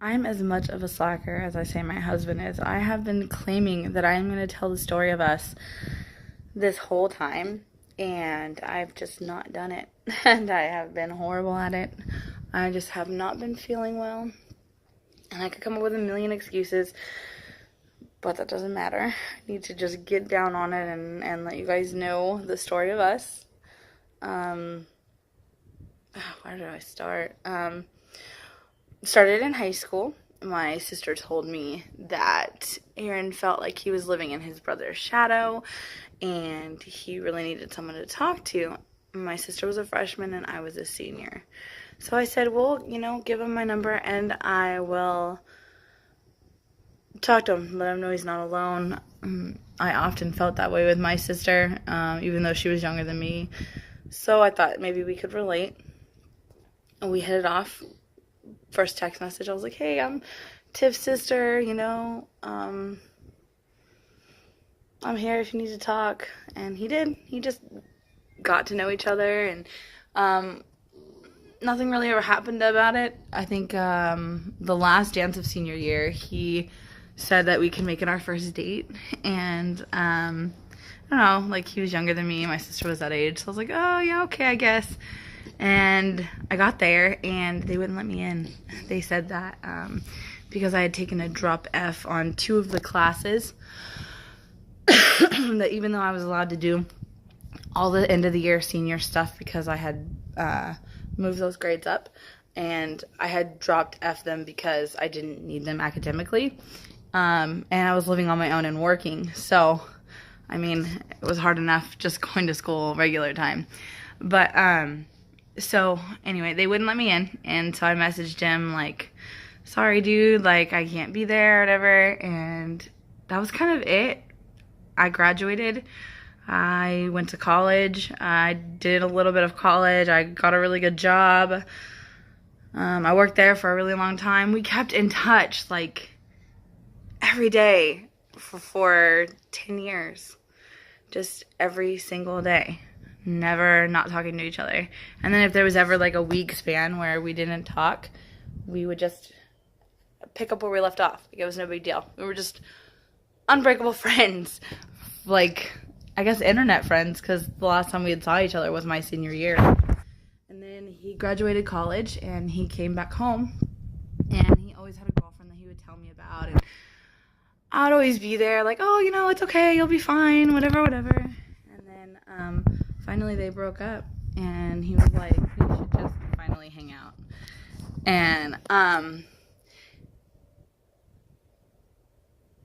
I'm as much of a slacker as I say my husband is. I have been claiming that I'm going to tell the story of us this whole time, and I've just not done it. And I have been horrible at it. I just have not been feeling well. And I could come up with a million excuses, but that doesn't matter. I need to just get down on it and let you guys know the story of us. Where did I start? Started in high school. My sister told me that Aaron felt like he was living in his brother's shadow and he really needed someone to talk to. My sister was a freshman and I was a senior. So I said, well, give him my number and I will talk to him, let him know he's not alone. I often felt that way with my sister, even though she was younger than me. So I thought maybe we could relate. And we hit it off. First text message, I was like, hey, I'm Tiff's sister, I'm here if you need to talk. And he did. He just got to know each other, and nothing really ever happened about it. I think the last dance of senior year, he said that we can make it our first date, and I don't know, like, he was younger than me, my sister was that age, so I was like, oh, yeah, okay, I guess. And I got there, and they wouldn't let me in. They said that because I had taken a drop F on 2 of the classes, that even though I was allowed to do all the end of the year senior stuff because I had moved those grades up, and I had dropped F them because I didn't need them academically, and I was living on my own and working. So, I mean, it was hard enough just going to school regular time. But, so, anyway, they wouldn't let me in, and so I messaged him, like, sorry, dude, like, I can't be there, or whatever, and that was kind of it. I graduated. I went to college. I did a little bit of college. I got a really good job. I worked there for a really long time. We kept in touch, like, every day for 10 years. Just every single day. Never not talking to each other. And then if there was ever like a week span where we didn't talk, we would just pick up where we left off. Like, it was no big deal. We were just unbreakable friends. Like, I guess internet friends, because the last time we had saw each other was my senior year. And then he graduated college and he came back home, and he always had a girlfriend that he would tell me about, and I'd always be there like, oh, it's okay, you'll be fine, whatever. And then finally they broke up, and he was like, we should just finally hang out. And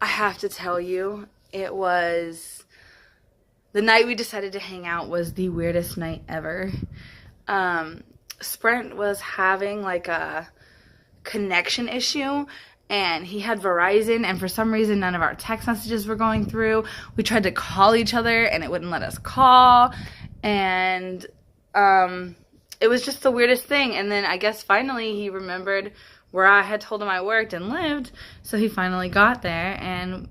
I have to tell you, it was the night we decided to hang out was the weirdest night ever. Sprint was having like a connection issue, and he had Verizon, and for some reason none of our text messages were going through. We tried to call each other and it wouldn't let us call, and it was just the weirdest thing. And then I guess finally he remembered where I had told him I worked and lived, so he finally got there, and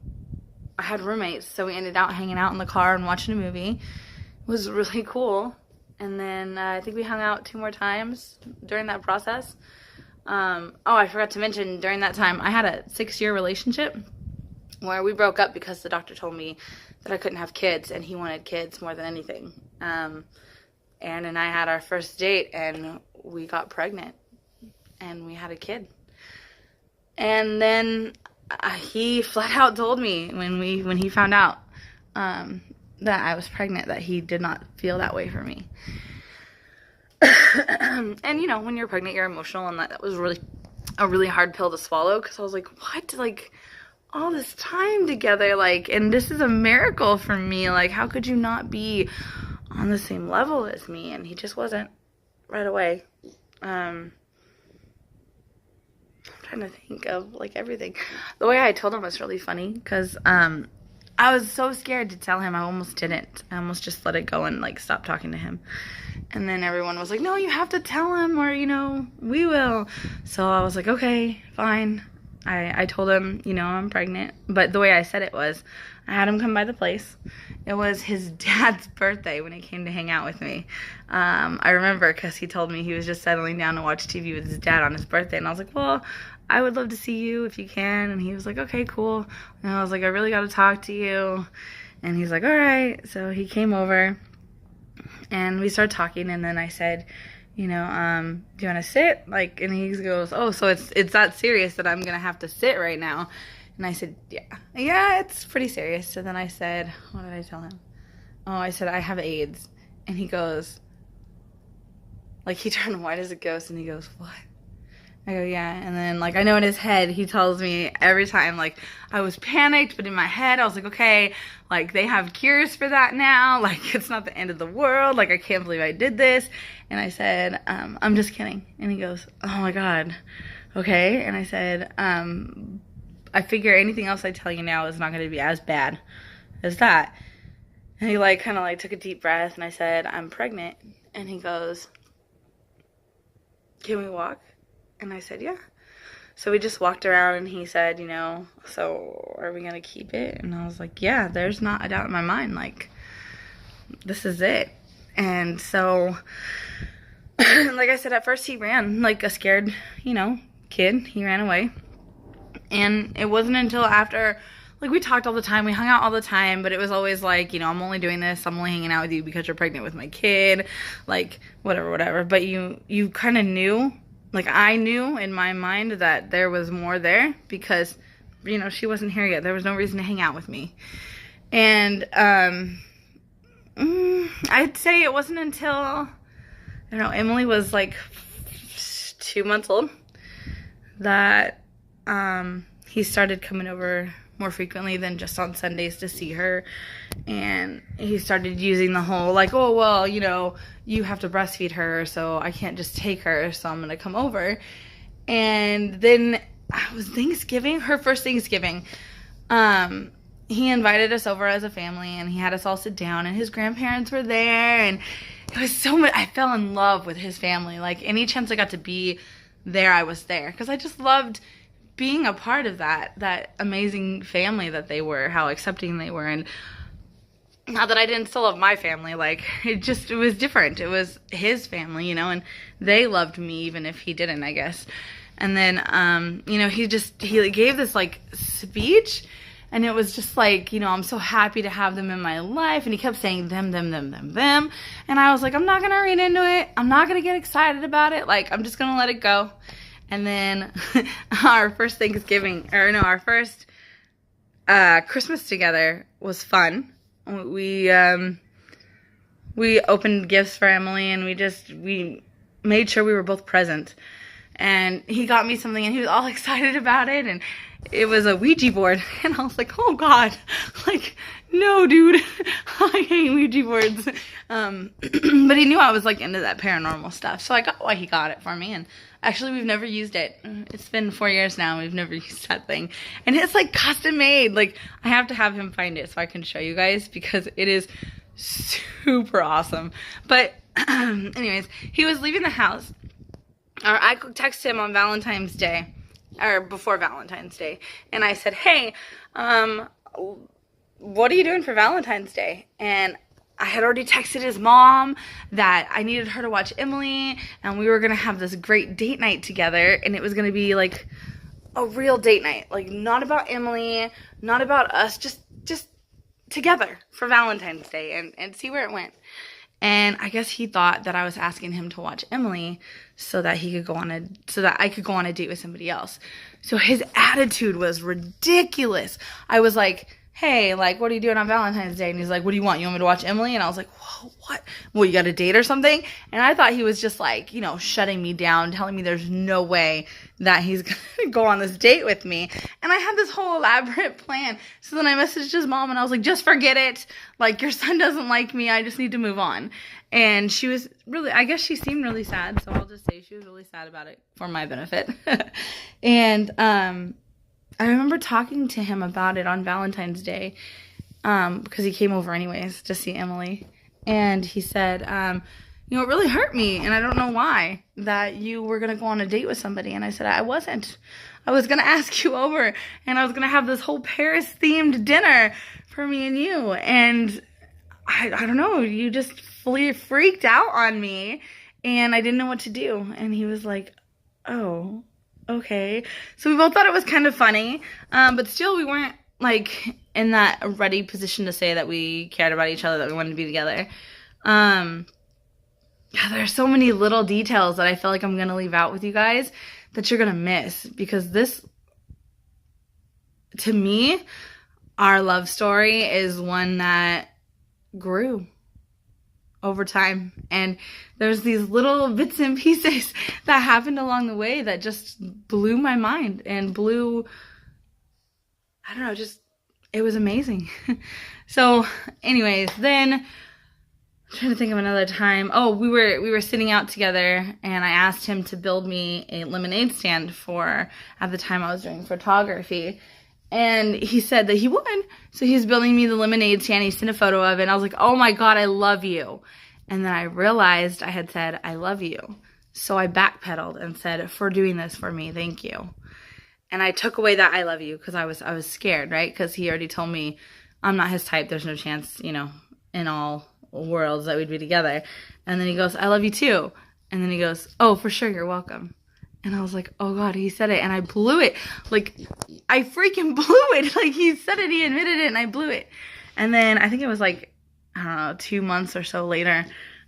I had roommates, so we ended up hanging out in the car and watching a movie. It was really cool. And then I think we hung out 2 more times during that process. I forgot to mention, during that time, I had a 6-year relationship where we broke up because the doctor told me that I couldn't have kids, and he wanted kids more than anything. Aaron and I had our first date, and we got pregnant, and we had a kid. And then he flat out told me when he found out that I was pregnant that he did not feel that way for me. And when you're pregnant, you're emotional, and that was really a really hard pill to swallow, because I was like, what? Like, all this time together, like, and this is a miracle for me. Like, how could you not be on the same level as me? And he just wasn't right away. I'm trying to think of, like, everything. The way I told him was really funny, because I was so scared to tell him. I almost didn't. I almost just let it go and, like, stopped talking to him. And then everyone was like, no, you have to tell him, or, we will. So I was like, okay, fine. I told him, I'm pregnant. But the way I said it was, I had him come by the place. It was his dad's birthday when he came to hang out with me. I remember because he told me he was just settling down to watch TV with his dad on his birthday. And I was like, well, I would love to see you if you can. And he was like, okay, cool. And I was like, I really got to talk to you. And he's like, all right. So he came over and we started talking. And then I said, do you want to sit? Like, and he goes, oh, so it's that serious that I'm going to have to sit right now. And I said, yeah, it's pretty serious. So then I said, what did I tell him? Oh, I said, I have AIDS. And he goes, like, he turned white as a ghost, and he goes, what? I go, yeah. And then, like, I know in his head, he tells me every time, like, I was panicked, but in my head, I was like, okay, like, they have cures for that now. Like, it's not the end of the world. Like, I can't believe I did this. And I said, I'm just kidding. And he goes, oh, my God. Okay. And I said, I figure anything else I tell you now is not going to be as bad as that. And he, like, kind of, like, took a deep breath, and I said, I'm pregnant. And he goes, can we walk? And I said, yeah. So we just walked around, and he said, so are we going to keep it? And I was like, yeah, there's not a doubt in my mind. Like, this is it. And so, like I said, at first he ran like a scared, kid. He ran away. And it wasn't until after, like, we talked all the time, we hung out all the time, but it was always like, I'm only doing this, I'm only hanging out with you because you're pregnant with my kid, like, whatever. But you kind of knew, like, I knew in my mind that there was more there because, she wasn't here yet. There was no reason to hang out with me. And I'd say it wasn't until, I don't know, Emily was like 2 months old that he started coming over more frequently than just on Sundays to see her. And he started using the whole, like, oh, well, you have to breastfeed her, so I can't just take her, so I'm going to come over. And then it was Thanksgiving, her first Thanksgiving. He invited us over as a family, and he had us all sit down, and his grandparents were there, and it was so much, I fell in love with his family. Like, any chance I got to be there, I was there, because I just loved being a part of that amazing family that they were, how accepting they were. And not that I didn't still love my family, like, it was different. It was his family, and they loved me even if he didn't, I guess. And then, he gave this, like, speech, and it was just like, I'm so happy to have them in my life. And he kept saying them. And I was like, I'm not going to read into it. I'm not going to get excited about it. Like, I'm just going to let it go. And then our first our first Christmas together was fun. We opened gifts for Emily, and we made sure we were both present. And he got me something, and he was all excited about it, and it was a Ouija board. And I was like, oh God, like, no, dude, I hate Ouija boards. But he knew I was, like, into that paranormal stuff, so I got why he got it for me. And actually, we've never used it. It's been 4 years now. We've never used that thing. And it's, like, custom made. Like, I have to have him find it so I can show you guys because it is super awesome. But anyways, he was leaving the house. Or I texted him on Valentine's Day, or before Valentine's Day. And I said, hey, what are you doing for Valentine's Day? And I had already texted his mom that I needed her to watch Emily, and we were going to have this great date night together, and it was going to be, like, a real date night. Like, not about Emily, not about us, just together for Valentine's Day, and see where it went. And I guess he thought that I was asking him to watch Emily so that I could go on a date with somebody else. So his attitude was ridiculous. I was like, hey, like, what are you doing on Valentine's Day? And he's like, what do you want? You want me to watch Emily? And I was like, whoa, what? Well, you got a date or something? And I thought he was just, like, shutting me down, telling me there's no way that he's going to go on this date with me. And I had this whole elaborate plan. So then I messaged his mom, and I was like, just forget it. Like, your son doesn't like me. I just need to move on. And she was I guess she seemed really sad. So I'll just say she was really sad about it for my benefit. And, I remember talking to him about it on Valentine's Day, because he came over anyways to see Emily, and he said, it really hurt me, and I don't know why, that you were going to go on a date with somebody. And I said, I wasn't. I was going to ask you over, and I was going to have this whole Paris-themed dinner for me and you, and I don't know, you just fully freaked out on me, and I didn't know what to do. And he was like, oh, okay. So we both thought it was kind of funny, but still we weren't like in that ready position to say that we cared about each other, that we wanted to be together. Um, yeah, there's so many little details that I feel like I'm gonna leave out with you guys that you're gonna miss, because this, to me, our love story is one that grew over time, and there's these little bits and pieces that happened along the way that just blew my mind and blew, I don't know, just, it was amazing. So anyways, then I'm trying to think of another time. Oh, we were sitting out together, and I asked him to build me a lemonade stand for, at the time I was doing photography. And he said that he would. So he's building me the lemonade stand. He sent a photo of it. And I was like, oh my God, I love you. And then I realized I had said, I love you. So I backpedaled and said, for doing this for me, thank you. And I took away that I love you because I was scared, right? Because he already told me I'm not his type. There's no chance, you know, in all worlds that we'd be together. And then he goes, I love you too. And then he goes, oh, for sure, you're welcome. And I was like, oh God, he said it, and I blew it. Like, I freaking blew it. Like, he said it, he admitted it, and I blew it. And then I think it was like, I don't know, 2 months or so later,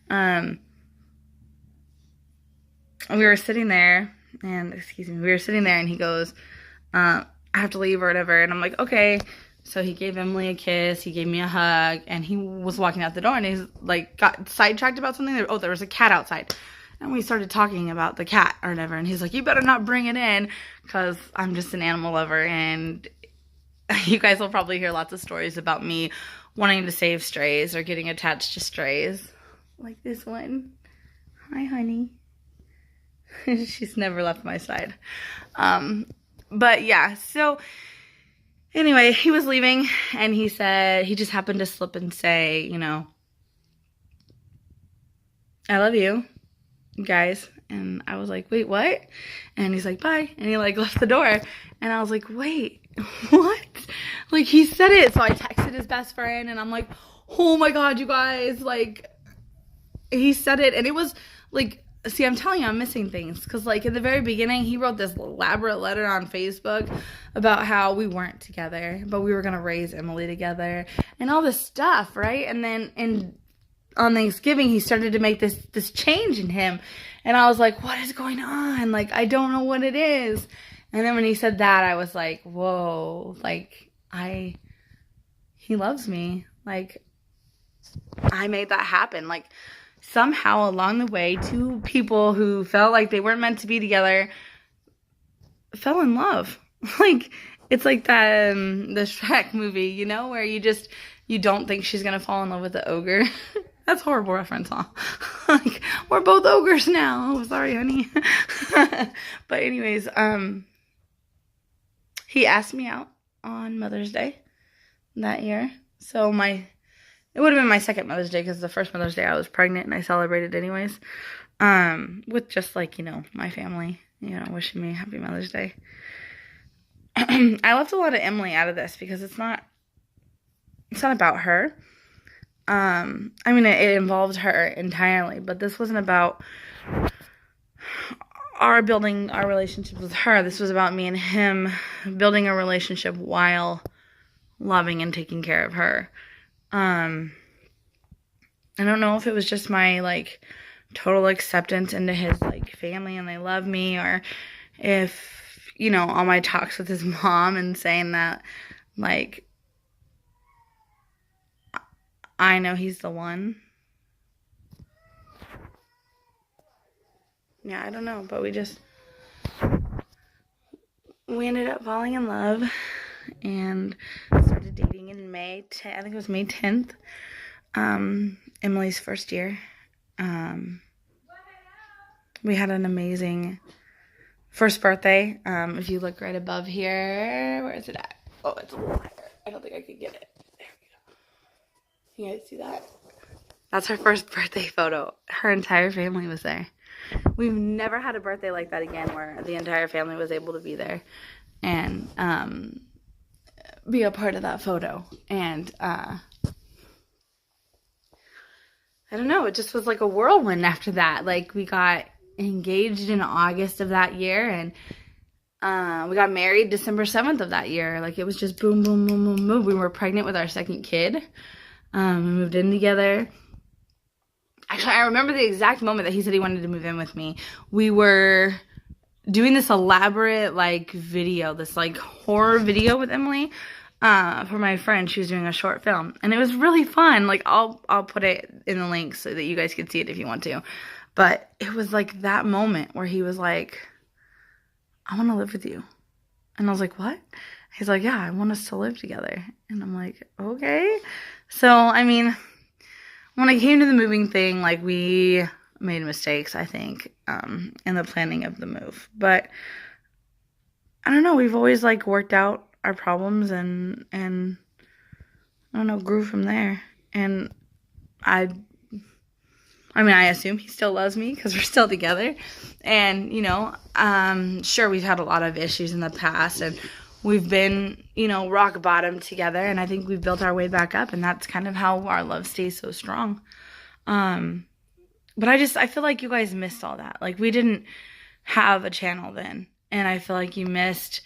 we were sitting there, and he goes, I have to leave or whatever. And I'm like, okay. So he gave Emily a kiss, he gave me a hug, and he was walking out the door, and he's like, got sidetracked about something. Oh, there was a cat outside. And we started talking about the cat or whatever. And he's like, you better not bring it in, because I'm just an animal lover. And you guys will probably hear lots of stories about me wanting to save strays or getting attached to strays. Like this one. Hi, honey. She's never left my side. But yeah, so anyway, he was leaving, and he said, he just happened to slip and say, you know, I love you, guys. And I was like, wait, what? And he's like, bye. And he like left the door. And I was like, wait, what? Like, he said it. So I texted his best friend, and I'm like, oh my God, you guys, like, he said it. And it was like, see, I'm telling you, I'm missing things. Because like in the very beginning, he wrote this elaborate letter on Facebook about how we weren't together, but we were going to raise Emily together and all this stuff, right? And then on Thanksgiving, he started to make this change in him. And I was like, what is going on? Like, I don't know what it is. And then when he said that, I was like, whoa, like, he loves me. Like, I made that happen. Like, somehow along the way, two people who felt like they weren't meant to be together fell in love. Like, it's like that, the Shrek movie, you know, where you don't think she's going to fall in love with the ogre. That's a horrible reference, huh? Like, we're both ogres now. Oh, sorry, honey. But anyways, he asked me out on Mother's Day that year. So it would have been my second Mother's Day, because the first Mother's Day I was pregnant and I celebrated anyways. With just like, you know, my family, you know, wishing me happy Mother's Day. I left a lot of Emily out of this because it's not about her. I mean, it involved her entirely, but this wasn't about our building our relationship with her. This was about me and him building a relationship while loving and taking care of her. I don't know if it was just my, like, total acceptance into his, like, family and they love me, or if, you know, all my talks with his mom and saying that, like, I know he's the one. Yeah, I don't know, but we ended up falling in love and started dating in May. I think it was May 10th. Emily's first year. We had an amazing first birthday. If you look right above here, where is it at? Oh, it's a little higher. I don't think I could get it. There we go. You guys see that? That's her first birthday photo. Her entire family was there. We've never had a birthday like that again, where the entire family was able to be there and be a part of that photo. And I don't know, it just was like a whirlwind after that. Like, we got engaged in August of that year, and We got married December 7th of that year. Like, it was just boom, boom, boom, boom, boom. We were pregnant with our second kid. We moved in together. Actually, I remember the exact moment that he said he wanted to move in with me. We were doing this elaborate, like, video, this, like, horror video with Emily for my friend. She was doing a short film. And it was really fun. Like, I'll put it in the link so that you guys can see it if you want to. But it was, like, that moment where he was like, I want to live with you. And I was like, what? He's like, yeah, I want us to live together. And I'm like, okay. So, I mean, when I came to the moving thing, like, we made mistakes, I think, in the planning of the move. But I don't know, we've always, like, worked out our problems and I don't know, grew from there. And I mean, I assume he still loves me because we're still together. And, you know, sure, we've had a lot of issues in the past, and we've been, you know, rock bottom together, and I think we've built our way back up, and that's kind of how our love stays so strong. But I feel like you guys missed all that. Like, we didn't have a channel then, and I feel like you missed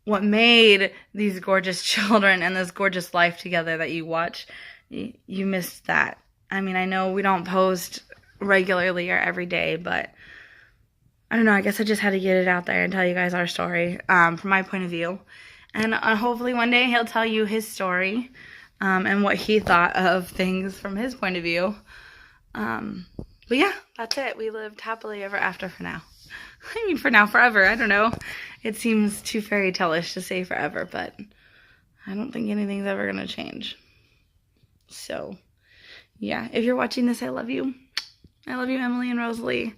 what made these gorgeous children and this gorgeous life together that you watch. You missed that. I mean, I know we don't post regularly or every day, but I don't know. I guess I just had to get it out there and tell you guys our story from my point of view. And hopefully one day he'll tell you his story and what he thought of things from his point of view. But yeah, that's it. We lived happily ever after for now. I mean, for now, forever. I don't know. It seems too fairy tale-ish to say forever, but I don't think anything's ever going to change. So yeah, if you're watching this, I love you. I love you, Emily and Rosalie.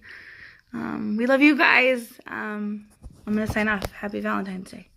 We love you guys. I'm going to sign off. Happy Valentine's Day.